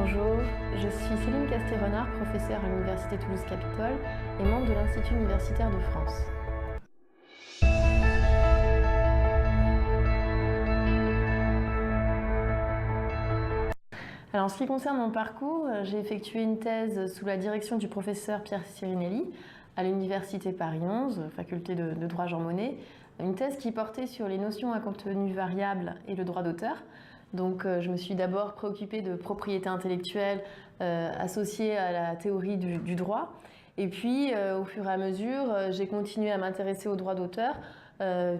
Bonjour, je suis Céline Casté-Renard, professeure à l'Université Toulouse-Capitole et membre de l'Institut universitaire de France. Alors, en ce qui concerne mon parcours, j'ai effectué une thèse sous la direction du professeur Pierre Sirinelli à l'Université Paris 11, faculté de droit Jean Monnet, une thèse qui portait sur les notions à contenu variable et le droit d'auteur. Donc je me suis d'abord préoccupée de propriété intellectuelle associée à la théorie du droit. Et puis au fur et à mesure, j'ai continué à m'intéresser au droit d'auteur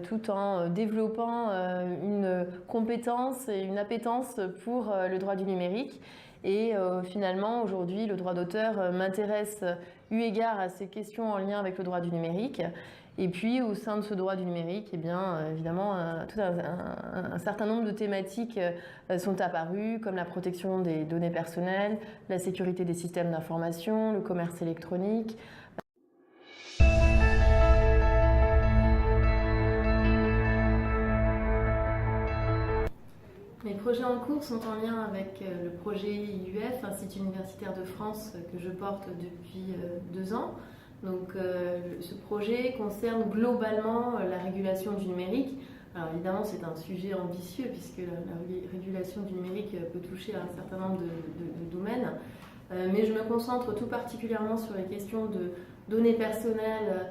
tout en développant une compétence et une appétence pour le droit du numérique. Et finalement, aujourd'hui, le droit d'auteur m'intéresse eu égard à ces questions en lien avec le droit du numérique. Et puis, au sein de ce droit du numérique, eh bien, évidemment, tout un certain nombre de thématiques sont apparues, comme la protection des données personnelles, la sécurité des systèmes d'information, le commerce électronique. Mes projets en cours sont en lien avec le projet IUF, Institut universitaire de France, que je porte depuis 2 ans. Donc ce projet concerne globalement la régulation du numérique. Alors évidemment c'est un sujet ambitieux puisque la régulation du numérique peut toucher à un certain nombre de domaines. Mais je me concentre tout particulièrement sur les questions de données personnelles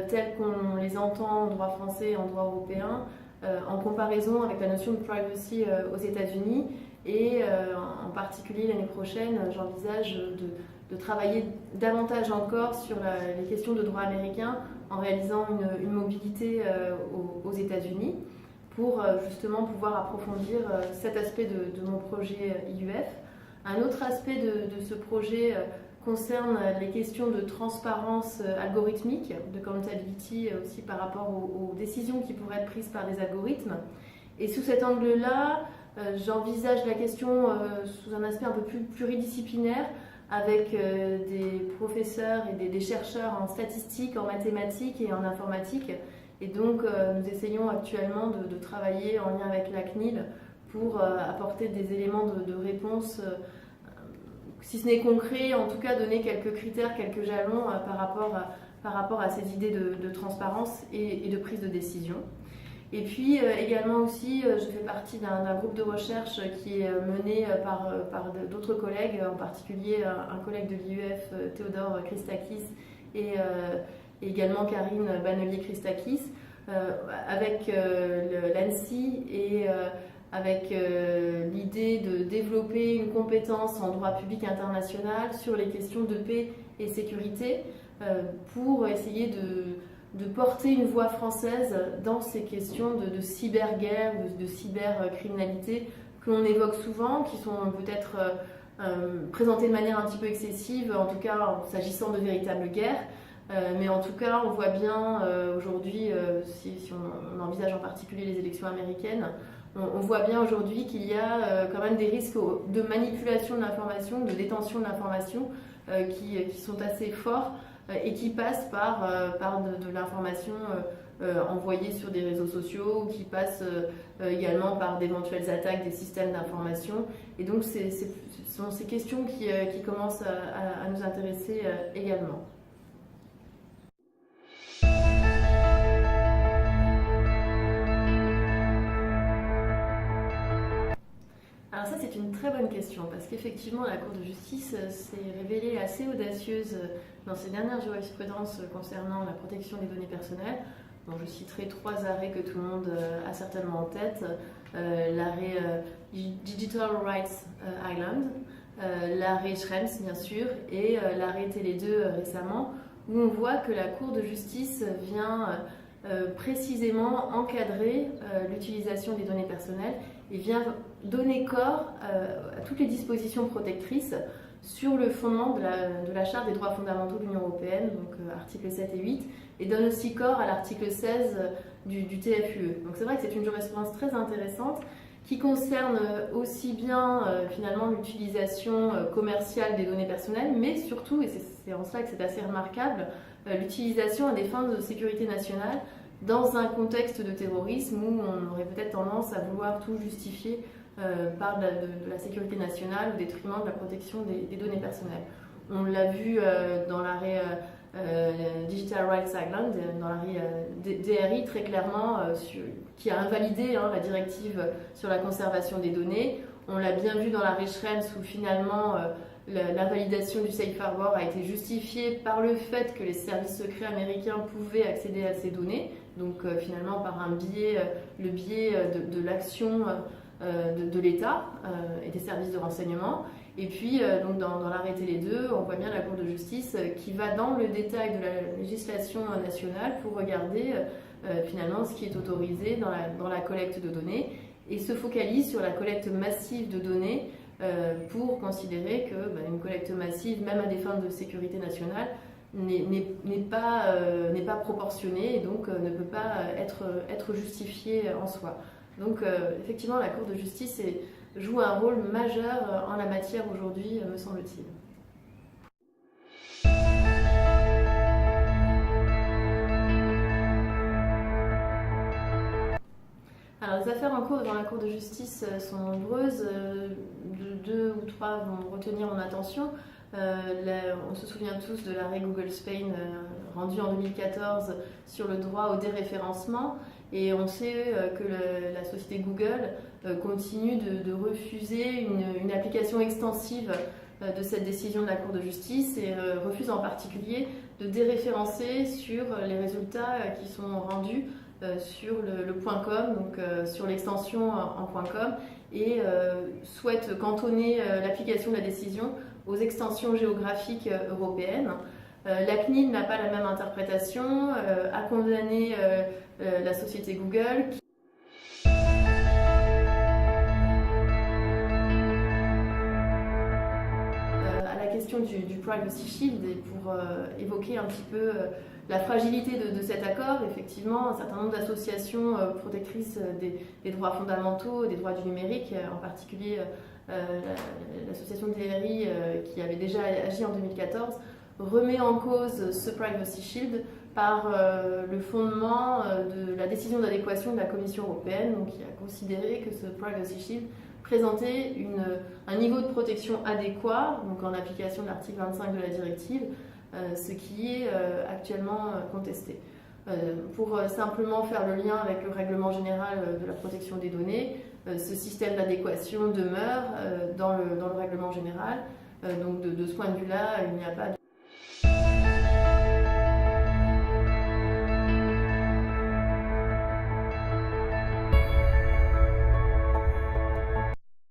telles qu'on les entend en droit français et en droit européen, en comparaison avec la notion de privacy aux États-Unis. Et en particulier l'année prochaine, j'envisage de travailler davantage encore sur les questions de droit américain en réalisant une mobilité aux États-Unis pour justement pouvoir approfondir cet aspect de mon projet IUF. Un autre aspect de ce projet concerne les questions de transparence algorithmique, de accountability aussi par rapport aux décisions qui pourraient être prises par des algorithmes. Et sous cet angle-là, j'envisage la question sous un aspect un peu plus pluridisciplinaire, avec des professeurs et des chercheurs en statistiques, en mathématiques et en informatique. Et donc nous essayons actuellement de travailler en lien avec la CNIL pour apporter des éléments de réponse, si ce n'est concret, en tout cas donner quelques critères, quelques jalons par rapport à ces idées de transparence et de prise de décision. Et puis également aussi, je fais partie d'un groupe de recherche qui est mené par d'autres collègues, en particulier un collègue de l'IUF, Théodore Christakis, et également Karine Bannelier-Christakis, avec l'ANSSI et avec l'idée de développer une compétence en droit public international sur les questions de paix et sécurité pour essayer de porter une voix française dans ces questions de cyberguerre, de cybercriminalité que l'on évoque souvent, qui sont peut-être présentées de manière un petit peu excessive, en tout cas s'agissant de véritables guerres. Mais en tout cas, on voit bien aujourd'hui, si on envisage en particulier les élections américaines, on voit bien aujourd'hui qu'il y a quand même des risques de manipulation de l'information, de détention de l'information qui sont assez forts et qui passent par de l'information envoyée sur des réseaux sociaux, ou qui passent également par d'éventuelles attaques des systèmes d'information. Et donc ce sont ces questions qui commencent à nous intéresser également. Alors ça c'est une très bonne question parce qu'effectivement la Cour de justice s'est révélée assez audacieuse dans ses dernières jurisprudences concernant la protection des données personnelles. Bon, je citerai 3 arrêts que tout le monde a certainement en tête. L'arrêt Digital Rights Island, l'arrêt Schrems bien sûr et l'arrêt Télé 2 récemment, où on voit que la Cour de justice vient précisément encadrer l'utilisation des données personnelles et vient donner corps à toutes les dispositions protectrices sur le fondement de la Charte des droits fondamentaux de l'Union européenne, donc articles 7 et 8, et donne aussi corps à l'article 16 du TFUE. Donc c'est vrai que c'est une jurisprudence très intéressante qui concerne aussi bien finalement l'utilisation commerciale des données personnelles, mais surtout, et c'est en cela que c'est assez remarquable, l'utilisation à des fins de sécurité nationale dans un contexte de terrorisme où on aurait peut-être tendance à vouloir tout justifier par de la sécurité nationale au détriment de la protection des données personnelles. On l'a vu dans l'arrêt Digital Rights Island, dans l'arrêt DRI très clairement, qui a invalidé la directive sur la conservation des données. On l'a bien vu dans l'arrêt Schrems où finalement l'invalidation du Safe Harbor a été justifiée par le fait que les services secrets américains pouvaient accéder à ces données, donc finalement par le biais de l'action de l'État et des services de renseignement. Et puis, donc dans l'arrêt Télé 2, on voit bien la Cour de justice qui va dans le détail de la législation nationale pour regarder finalement ce qui est autorisé dans la collecte de données et se focalise sur la collecte massive de données pour considérer qu'une collecte massive, même à des fins de sécurité nationale, n'est pas proportionnée et donc ne peut pas être justifiée en soi. Donc effectivement, la Cour de justice joue un rôle majeur en la matière aujourd'hui, me semble-t-il. Alors, les affaires en cours devant la Cour de justice sont nombreuses. Deux ou trois vont retenir mon attention. On se souvient tous de l'arrêt Google Spain rendu en 2014 sur le droit au déréférencement. Et on sait que la société Google continue de refuser une application extensive de cette décision de la Cour de justice et refuse en particulier de déréférencer sur les résultats qui sont rendus sur le .com, donc sur l'extension en .com, et souhaite cantonner l'application de la décision aux extensions géographiques européennes. La CNIL n'a pas la même interprétation, a condamné la société Google. À la question du Privacy Shield, et pour évoquer un petit peu la fragilité de cet accord, effectivement, un certain nombre d'associations protectrices des droits fondamentaux, des droits du numérique, en particulier l'association DRI qui avait déjà agi en 2014, remet en cause ce Privacy Shield par le fondement de la décision d'adéquation de la Commission européenne, donc, qui a considéré que ce Privacy Shield présentait un niveau de protection adéquat, donc en application de l'article 25 de la directive, ce qui est actuellement contesté. Pour simplement faire le lien avec le règlement général de la protection des données, ce système d'adéquation demeure dans le règlement général. Donc de ce point de vue-là, il n'y a pas